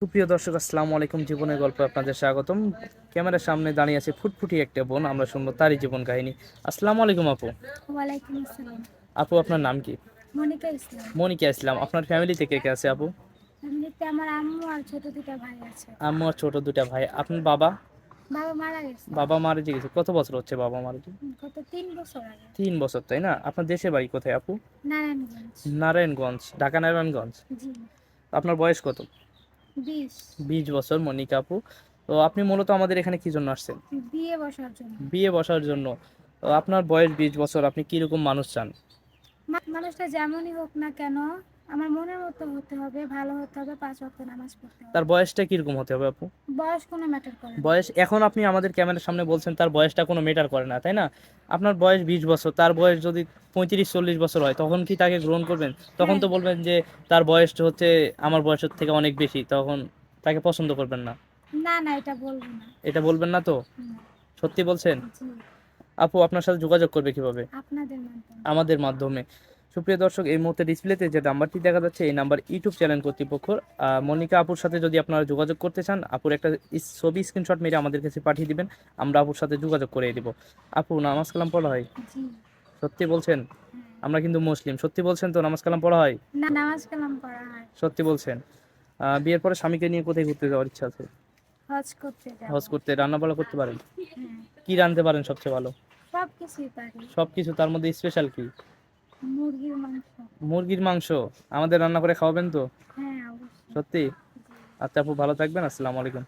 সুপ্রিয় দর্শক, আসসালামু আলাইকুম। জীবনের গল্পে আপনাদের স্বাগতম। ক্যামেরার সামনে দাঁড়িয়ে আছে ফুটফুটি একটা বোন, আমরা শুনবো তারই জীবন কাহিনী। আসসালামু আলাইকুম আপু। ওয়ালাইকুম আসসালাম। আপু, আপনার নাম কি? মনিকা ইসলাম। মনিকা ইসলাম। আপনার ফ্যামিলি থেকে কে আছে আপু? ফ্যামিলিতে আমার আম্মু আর ছোট দুটা ভাই আছে। আম্মু আর ছোট দুটা ভাই। আপনার বাবা? বাবা মারা গেছে। বাবা মারা গেছে। কত বছর হচ্ছে বাবা মারা গেছে? গত 3 বছর আগে। 3 বছর, তাই না? আপনার দেশের বাড়ি কোথায় আপু? নারায়ণগঞ্জ। নারায়ণগঞ্জ, ঢাকা নারায়ণগঞ্জ। জি। আপনার বয়স কত? 20। 20 বছর, মনিকা আপু। তো আপনি মূলত আমাদের এখানে কি জন্য আসছেন? বিয়ে বসার জন্য। বিয়ে বসার জন্য। তো আপনার বয়স 20 বছর, আপনি কিরকম মানুষ চান? মানুষটা যেমনই হোক না কেন, আমার মনের মতো হতে হবে, ভালো হতে হবে, 5 ওয়াক্ত নামাজ পড়তে হবে। তার বয়সটা কিরকম হতে হবে আপু? বয়স কোনো ম্যাটার করে না। বয়স এখন আপনি আমাদের ক্যামেরার সামনে বলছেন তার বয়সটা কোনো মেটার করে না, তাই না? আপনার বয়স 20 বছর, তার বয়স যদি 35-40 বছর হয়, তখন কি তাকে গ্রহণ করবেন? তখন হ্যাঁ। তো বলবেন যে তার বয়সটা হচ্ছে আমার বয়সের থেকে অনেক বেশি, তখন তাকে পছন্দ করবেন না। না না, এটা বলবো না। এটা বলবেন না তো? না। সত্যি বলছেন? জি। আপু, আপনার সাথে যোগাযোগ করবে কিভাবে? আপনাদের মাধ্যমে। আমাদের মাধ্যমে। সুপ্রিয় দর্শক, এই মুহূর্তে ডিসপ্লেতে যে নাম্বারটি দেখা যাচ্ছে, এই নাম্বার ইউটিউব চ্যানেল কর্তৃপক্ষ। মনিকা আপুর সাথে যদি আপনারা যোগাযোগ করতে চান, আপুর একটা ছবি স্ক্রিনশট মেরে আমাদের কাছে পাঠিয়ে দিবেন, আমরা আপুর সাথে যোগাযোগ করে দিব। আপু, নামাজ কালাম পড়া হয়? জি। সত্যি বলছেন? হ্যাঁ। আমরা কিন্তু মুসলিম। সত্যি বলছেন তো, নামাজ কালাম পড়া হয়? না, নামাজ কালাম করা হয়। সত্যি বলছেন? বিয়ের পরে স্বামীকে নিয়ে কোথায় ঘুরতে যাওয়ার ইচ্ছা আছে? হজ করতে যাব। হজ করতে। রান্না বান্না করতে পারেন? হ্যাঁ। কি রাঁধতে পারেন সবচেয়ে ভালো? সব কিছুই পারি। সবকিছু, তার মধ্যে স্পেশাল কি? মুরগির মাংস। মুরগির মাংস। আমাদের রান্না করে খাওয়াবেন তো? হ্যাঁ, অবশ্যই। সত্যি? জি। আচ্ছা আপু, ভালো থাকবেন। আসসালামু আলাইকুম।